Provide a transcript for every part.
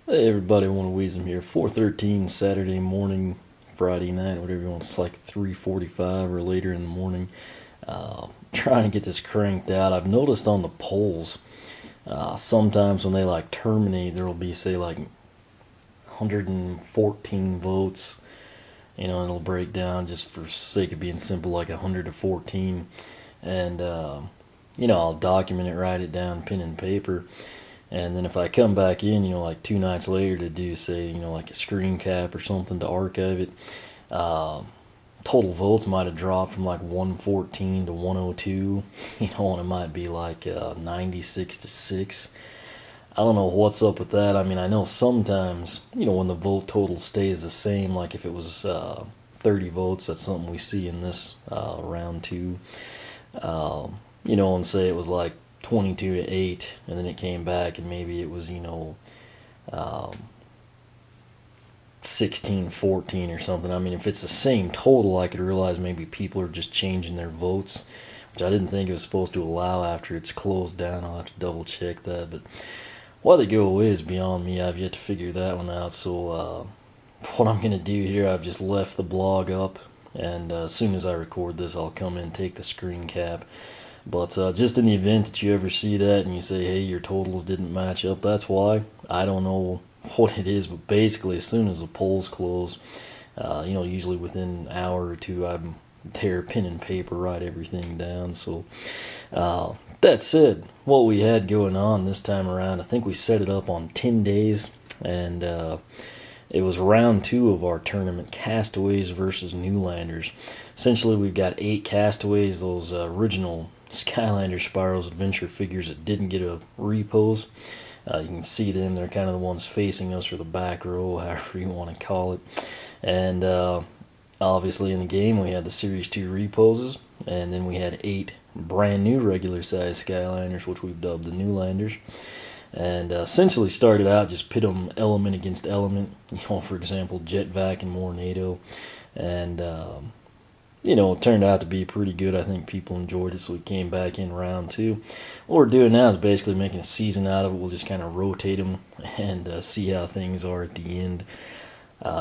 Hey everybody, One Wisdom here. 4:13 Saturday morning, Friday night, whatever you want. It's like 3:45 or later in the morning. Trying to get this cranked out. I've noticed on the polls, sometimes when they like terminate, there will be say like 114 votes. And it'll break down just for sake of being simple, like 100 to 14, and I'll document it, write it down, pen and paper. And then if I come back in, like 2 nights later to do, say, like a screen cap or something to archive it, total votes might have dropped from like 114 to 102, and it might be like 96 to 6. I don't know what's up with that. I mean, I know sometimes, when the vote total stays the same, like if it was 30 votes, that's something we see in this round two. And say it was like 22 to 8, and then it came back, and maybe it was, 16-14 or something. I mean, if it's the same total, I could realize maybe people are just changing their votes, which I didn't think it was supposed to allow after it's closed down. I'll have to double check that. But why they go away is beyond me. I've yet to figure that one out. So what I'm going to do here, I've just left the blog up, and as soon as I record this, I'll come in and take the screen cap. But just in the event that you ever see that and you say, hey, your totals didn't match up, that's why. I don't know what it is, but basically as soon as the polls close, usually within an hour or two, I'm there, pen and paper, write everything down. So that said, what we had going on this time around, I think we set it up on 10 days, and it was round 2 of our tournament, Castaways versus Newlanders. Essentially, we've got 8 Castaways, those original Skylanders Spyro's Adventure figures that didn't get a repose. You can see them. They're kind of the ones facing us, or the back row, however you want to call it. And obviously in the game we had the Series 2 reposes, and then we had 8 brand new regular size Skylanders, which we've dubbed the Newlanders. And essentially started out just pit them element against element. For example, Jet-Vac and Warnado. And it turned out to be pretty good. I think people enjoyed it, so we came back in round 2. What we're doing now is basically making a season out of it. We'll just kind of rotate them and see how things are at the end.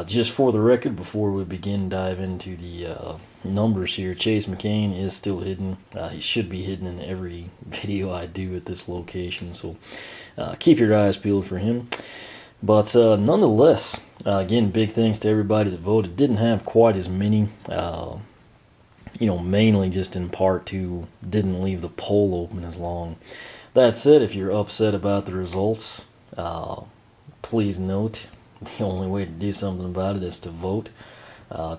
Just for the record, before we begin dive into the numbers here, Chase McCain is still hidden. He should be hidden in every video I do at this location, so keep your eyes peeled for him. But nonetheless, again, big thanks to everybody that voted. Didn't have quite as many. Mainly just in part to didn't leave the poll open as long. That said, if you're upset about the results, please note the only way to do something about it is to vote.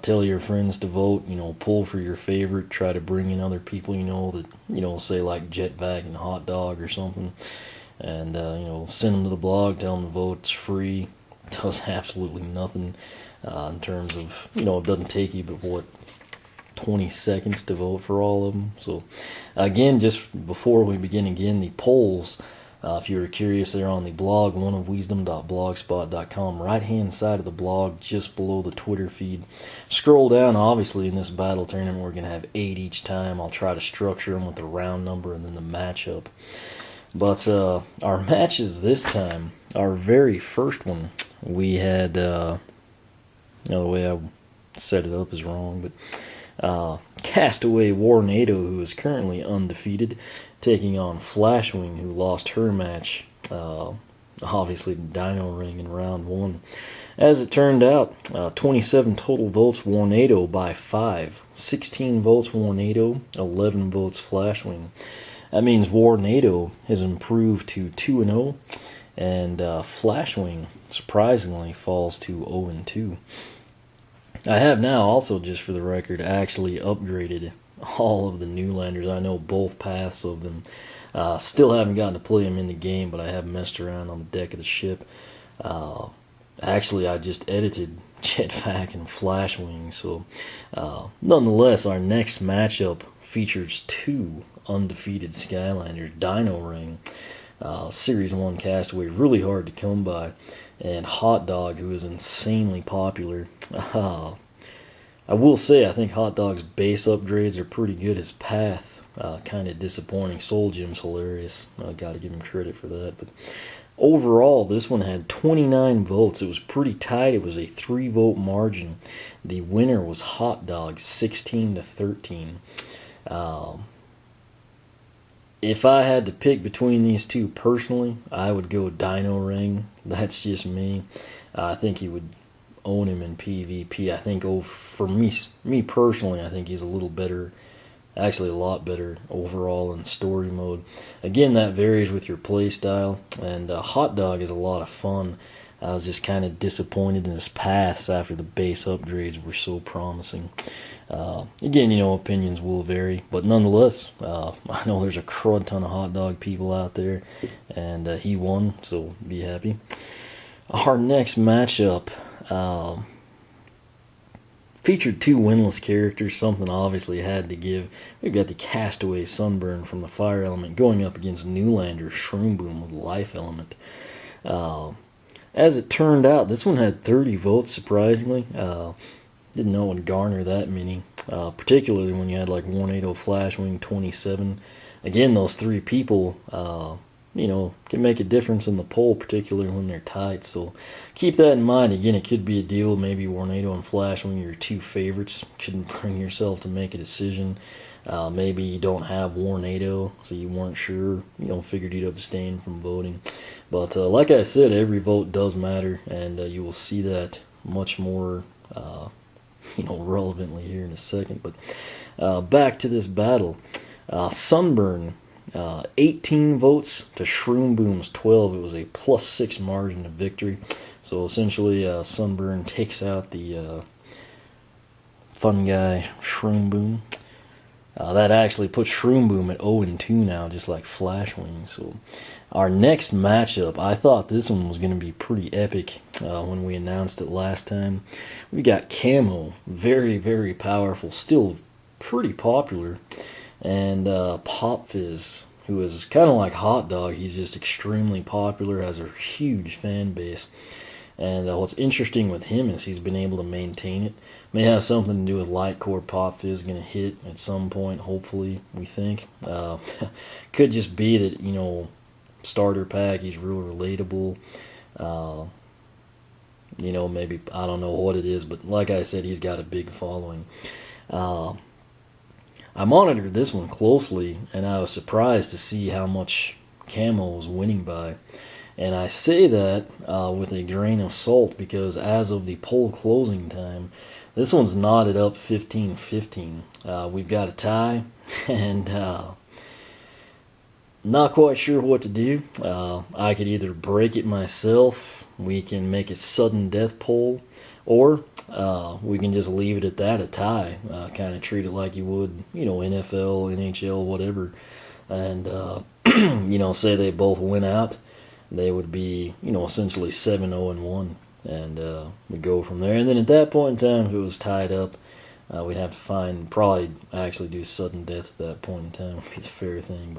Tell your friends to vote. Pull for your favorite. Try to bring in other people that say like Jet-Vac and Hot Dog or something, and send them to the blog. Tell them to vote. It's free. It does absolutely nothing in terms of it doesn't take you but what, 20 seconds to vote for all of them. So again, just before we begin again, the polls, if you were curious, they're on the blog, oneofwisdom.blogspot.com, right hand side of the blog, just below the Twitter feed. Scroll down. Obviously in this battle tournament we're going to have 8 each time. I'll try to structure them with the round number and then the matchup. But our matches this time, our very first one, we had the way I set it up is wrong, but Castaway Warnado, who is currently undefeated, taking on Flashwing, who lost her match, obviously Dino-Rang in round 1. As it turned out, 27 total votes Warnado by 5. 16 votes Warnado, 11 votes Flashwing. That means Warnado has improved to 2-0, and Flashwing, surprisingly, falls to 0-2. I have now also, just for the record, actually upgraded all of the Newlanders. I know both paths of them. Still haven't gotten to play them in the game, but I have messed around on the deck of the ship. Actually, I just edited Jet-Vac and Flashwing, so nonetheless, our next matchup features 2 undefeated Skylanders. Dino-Rang, Series 1 Castaway, really hard to come by, and Hot Dog, who is insanely popular. I will say, I think Hot Dog's base upgrades are pretty good. His path, kind of disappointing. Soul Gem's hilarious. I got to give him credit for that. But Overall, this one had 29 votes. It was pretty tight. It was a 3-vote margin. The winner was Hot Dog, 16-13. If I had to pick between these two personally, I would go Dino-Rang. That's just me. I think he would own him in PvP. I think for me personally, I think he's a little better, actually a lot better overall in story mode. Again, that varies with your playstyle, and Hot Dog is a lot of fun. I was just kind of disappointed in his paths after the base upgrades were so promising. Again, opinions will vary, but nonetheless, I know there's a crud ton of Hot Dog people out there, and he won, so be happy. Our next matchup featured 2 winless characters, something obviously had to give. We've got the Castaways Sunburn from the Fire Element going up against Newlanders Shroomboom with the Life Element. As it turned out, this one had 30 votes, surprisingly. Didn't know it would garner that many, particularly when you had like Warnado, Flashwing, 27. Again, those 3 people, can make a difference in the poll, particularly when they're tight. So keep that in mind. Again, it could be a deal. Maybe Warnado and Flashwing are your 2 favorites. Couldn't bring yourself to make a decision. Maybe you don't have Warnado, so you weren't sure. Figured you'd abstain from voting. But like I said, every vote does matter, and you will see that much more relevantly here in a second. But back to this battle. Sunburn, 18 votes to Shroomboom's 12. It was a +6 margin of victory. So essentially, Sunburn takes out the fun guy Shroomboom. That actually puts Shroomboom at 0-2 now, just like Flashwing. So our next matchup, I thought this one was going to be pretty epic when we announced it last time. We got Camo, very, very powerful, still pretty popular, and Pop Fizz, who is kind of like Hot Dog. He's just extremely popular, has a huge fan base. And what's interesting with him is he's been able to maintain it. May have something to do with Light Core Pop Fizz going to hit at some point, hopefully, we think. Could just be that, starter pack, he's real relatable. Maybe, I don't know what it is, but like I said, he's got a big following. I monitored this one closely, and I was surprised to see how much Camo was winning by. And I say that with a grain of salt, because as of the poll closing time, this one's knotted up 15-15. We've got a tie, and not quite sure what to do. I could either break it myself, we can make a sudden death poll, or we can just leave it at that, a tie. Kind of treat it like you would, NFL, NHL, whatever. And, say they both win out. They would be, essentially 7-0-1, and we go from there. And then at that point in time, if it was tied up, we'd have to probably actually do sudden death at that point in time. Would be the fair thing.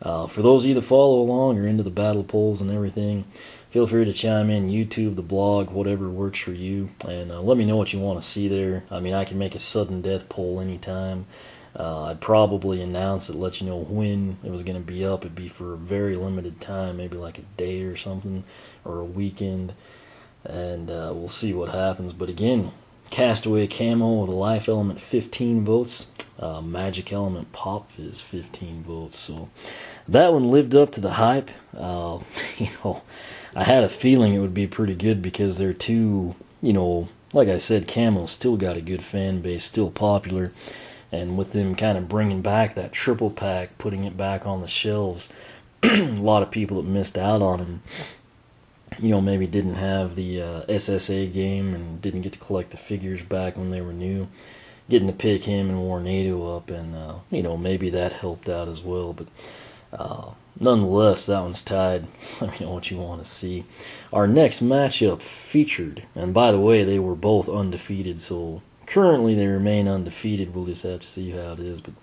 But for those of you that follow along or into the battle polls and everything, feel free to chime in, YouTube, the blog, whatever works for you, and let me know what you want to see there. I mean, I can make a sudden death poll anytime. I'd probably announce it, let you know when it was going to be up. It'd be for a very limited time, maybe like a day or something, or a weekend, and we'll see what happens. But again, Castaway Camo with a Life Element 15 votes, Magic Element Pop Fizz 15 votes. So that one lived up to the hype. I had a feeling it would be pretty good because they're two, like I said, Camo's still got a good fan base, still popular. And with them kind of bringing back that triple pack, putting it back on the shelves, a lot of people that missed out on him, maybe didn't have the SSA game and didn't get to collect the figures back when they were new, getting to pick him and Warnado up, and, maybe that helped out as well. But nonetheless, that one's tied. Let me know what you want to see. Our next matchup featured, and by the way, they were both undefeated, so currently they remain undefeated. We'll just have to see how it is. But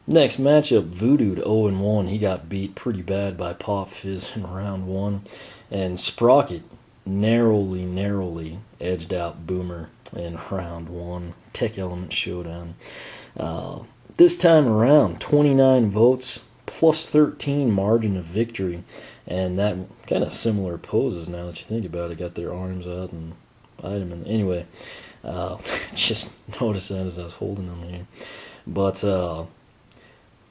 next matchup, Voodood 0-1. He got beat pretty bad by Pop Fizz in round 1. And Sprocket narrowly edged out Boomer in round 1. Tech Element Showdown. This time around, 29 votes, plus 13 margin of victory. And that kind of similar poses now that you think about it. Got their arms out and item. And anyway, just noticed that as I was holding them here. But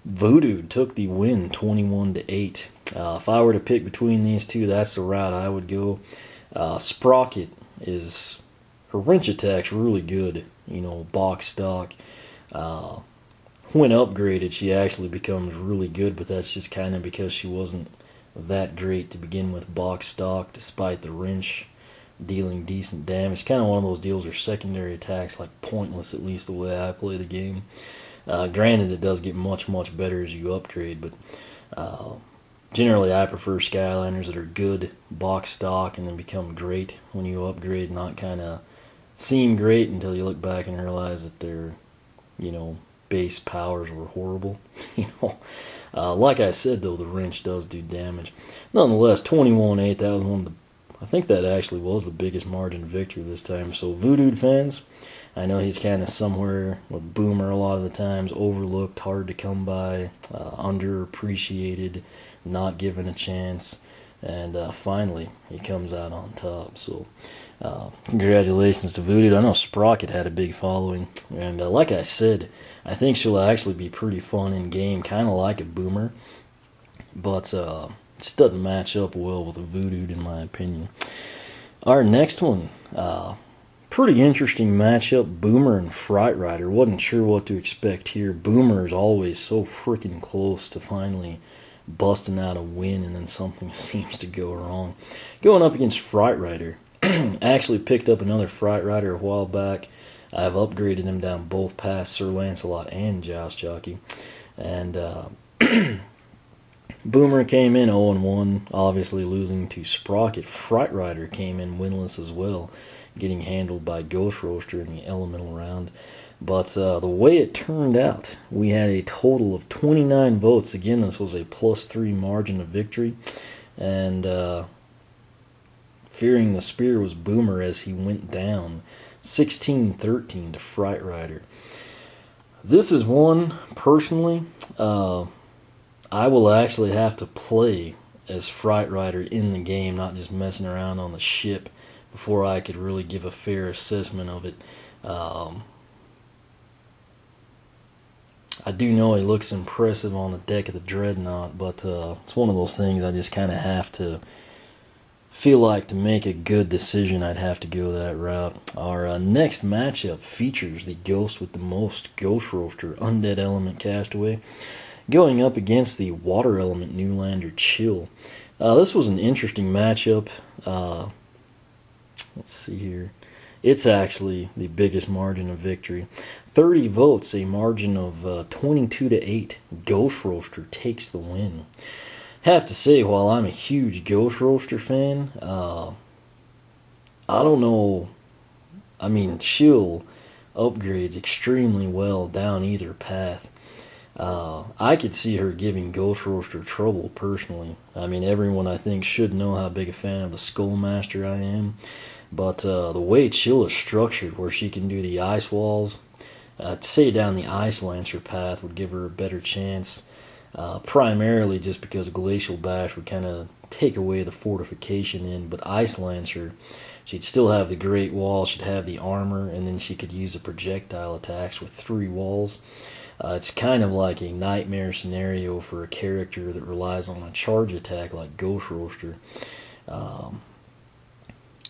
Voodood took the win, 21-8. If I were to pick between these two, that's the route I would go. Sprocket is, her wrench attack's really good. You know, box stock. When upgraded, she actually becomes really good, but that's just kind of because she wasn't that great to begin with box stock, despite the wrench dealing decent damage. Kind of one of those deals where secondary attacks like pointless, at least the way I play the game. Granted, it does get much better as you upgrade, but generally I prefer Skylanders that are good box stock and then become great when you upgrade, not kind of seem great until you look back and realize that their, you know, base powers were horrible. You know, like I said though, the wrench does do damage. Nonetheless, 21-8. That was one of the, I think that actually was the biggest margin of victory this time. So Voodood fans, I know he's kind of somewhere with Boomer a lot of the times, overlooked, hard to come by, underappreciated, not given a chance, and finally he comes out on top. So congratulations to Voodood. I know Sprocket had a big following, and like I said, I think she'll actually be pretty fun in game, kind of like a Boomer, but just doesn't match up well with a Voodood in my opinion. Our next one, pretty interesting matchup, Boomer and Fright Rider. Wasn't sure what to expect here. Boomer is always so freaking close to finally busting out a win, and then something seems to go wrong. Going up against Fright Rider. Actually picked up another Fright Rider a while back. I've upgraded him down both past Sir Lancelot and Joust Jockey. And Boomer came in 0-1, obviously losing to Sprocket. Fright Rider came in winless as well, getting handled by Ghost Roaster in the elemental round. But the way it turned out, we had a total of 29 votes. Again, this was a +3 margin of victory. And fearing the spear was Boomer as he went down 16-13 to Fright Rider. This is one, personally, I will actually have to play as Fright Rider in the game, not just messing around on the ship, before I could really give a fair assessment of it. I do know he looks impressive on the deck of the Dreadnought, but it's one of those things I just kind of have to feel like to make a good decision, I'd have to go that route. Our next matchup features the ghost with the most, Ghost Roaster, Undead Element Castaway, going up against the Water Element Newlander Chill. This was an interesting matchup. Let's see here. It's actually the biggest margin of victory. 30 votes, a margin of 22-8. Ghost Roaster takes the win. Have to say, while I'm a huge Ghost Roaster fan, I don't know. I mean, Chill upgrades extremely well down either path. I could see her giving Ghost Roaster trouble personally. I mean, everyone I think should know how big a fan of the Skullmaster I am. But the way Chill is structured, where she can do the ice walls, to say down the Ice Lancer path would give her a better chance. Primarily just because Glacial Bash would kind of take away the fortification in, but Ice Lancer, she'd still have the Great Wall, she'd have the armor, and then she could use the projectile attacks with 3 walls. It's kind of like a nightmare scenario for a character that relies on a charge attack like Ghost Roaster.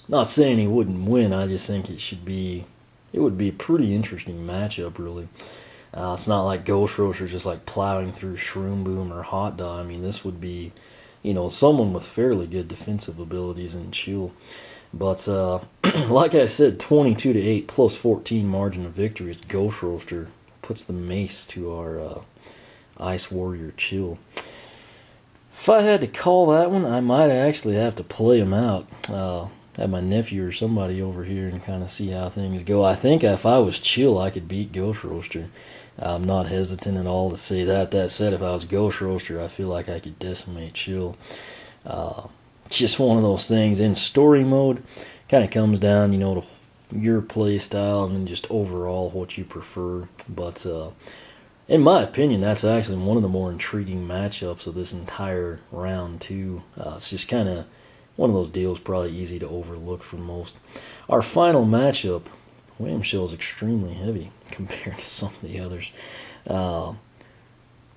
Not saying he wouldn't win, I just think it would be a pretty interesting matchup, really. It's not like Ghost Roaster just like plowing through Shroomboom or Hot Dog. I mean, this would be, you know, someone with fairly good defensive abilities in Chill. But like I said, 22-8 plus 14 margin of victory. Ghost Roaster puts the mace to our Ice Warrior Chill. If I had to call that one, I might actually have to play him out. Have my nephew or somebody over here and kind of see how things go. I think if I was Chill, I could beat Ghost Roaster. I'm not hesitant at all to say that. That said, if I was Ghost Roaster, I feel like I could decimate Chill. Just one of those things. In story mode, kind of comes down, you know, to your play style and then just overall what you prefer. But in my opinion, that's actually one of the more intriguing matchups of this entire round two. It's just kind of one of those deals probably easy to overlook for most. Our final matchup, Wham-Shell is extremely heavy compared to some of the others.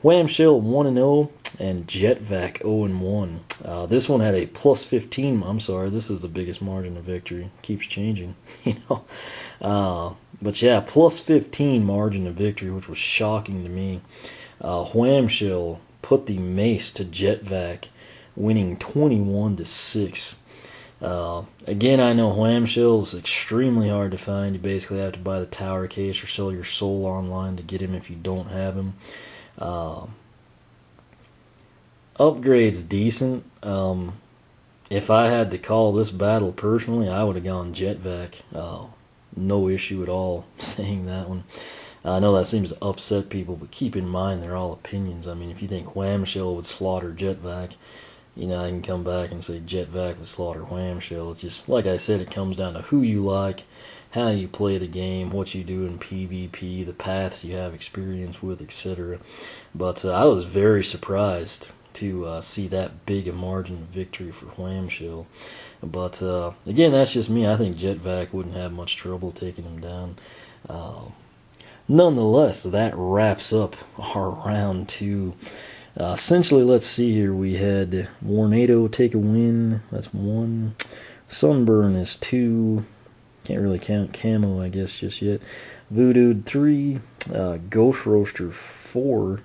Wham-Shell 1-0 and Jet-Vac 0-1. This one had a plus 15. I'm sorry, this is the biggest margin of victory. Keeps changing, you know. But yeah, plus 15 margin of victory, which was shocking to me. Wham-Shell put the mace to Jet-Vac, winning 21-6. Again, I know Wham-Shell is extremely hard to find. You basically have to buy the tower case or sell your soul online to get him if you don't have him. Upgrade's decent. If I had to call this battle personally, I would have gone Jet-Vac. No issue at all saying that one. I know that seems to upset people, but keep in mind they're all opinions. I mean, if you think Wham-Shell would slaughter Jet-Vac, you know, I can come back and say Jet-Vac would slaughter Wham-Shell. It's just, like I said, it comes down to who you like, how you play the game, what you do in PvP, the paths you have experience with, etc. But I was very surprised to see that big a margin of victory for Wham-Shell. But again, that's just me. I think Jet-Vac wouldn't have much trouble taking him down. Nonetheless, that wraps up our round two. Essentially, let's see here. We had Warnado take a win. That's 1. Sunburn is 2. Can't really count Camo, I guess, just yet. Voodood 3. Ghost Roaster 4.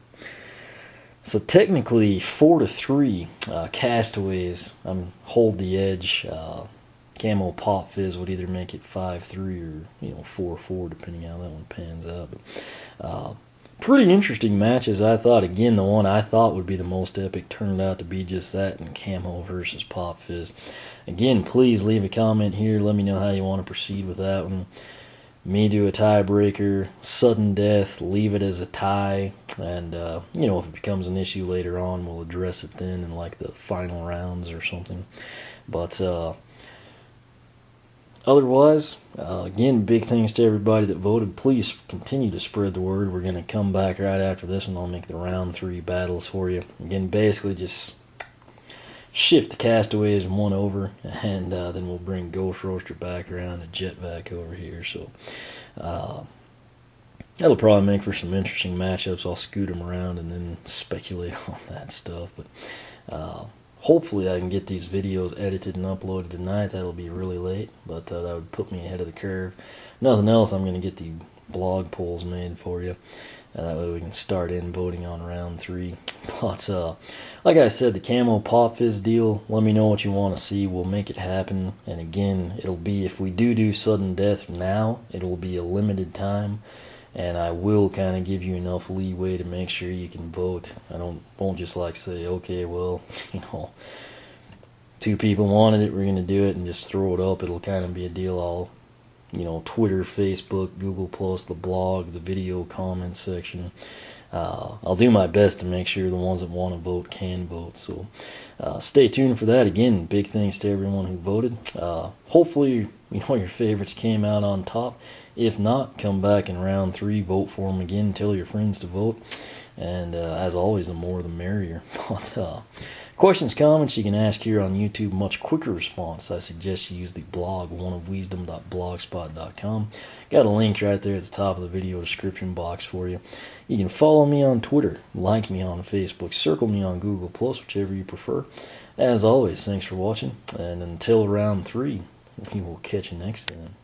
So technically 4-3. Castaways hold the edge. Camo Pop Fizz would either make it 5-3 or 4-4, depending on how that one pans out. But, pretty interesting matches, I thought. Again, the one I thought would be the most epic turned out to be just that, and Camo versus Pop Fizz. Again, please leave a comment here. Let me know how you want to proceed with that one. Me do a tiebreaker, sudden death, leave it as a tie, and if it becomes an issue later on, we'll address it then in like the final rounds or something. But otherwise, again, big thanks to everybody that voted. Please continue to spread the word. We're going to come back right after this and I'll make the round 3 battles for you. Again, basically just shift the Castaways one over, and then we'll bring Ghost Roaster back around and Jet-Vac over here. So that'll probably make for some interesting matchups. I'll scoot them around and then speculate on that stuff. But hopefully I can get these videos edited and uploaded tonight. That'll be really late, but that would put me ahead of the curve. Nothing else, I'm going to get the blog polls made for you. That way we can start in voting on round 3. But like I said, the Camo Pop Fizz deal, let me know what you want to see. We'll make it happen. And again, it'll be, if we do sudden death now, it'll be a limited time. And I will kind of give you enough leeway to make sure you can vote. I won't just like say, okay, well, 2 people wanted it, we're going to do it, and just throw it up. It'll kind of be a deal all, Twitter, Facebook, Google+, the blog, the video comment section. I'll do my best to make sure the ones that want to vote can vote. So stay tuned for that. Again, big thanks to everyone who voted. Hopefully, your favorites came out on top. If not, come back in round 3, vote for them again, tell your friends to vote. And as always, the more the merrier. But questions, comments, you can ask here on YouTube. Much quicker response. I suggest you use the blog, oneofwisdom.blogspot.com. Got a link right there at the top of the video description box for you. You can follow me on Twitter, like me on Facebook, circle me on Google+, whichever you prefer. As always, thanks for watching, and until round 3, we will catch you next time.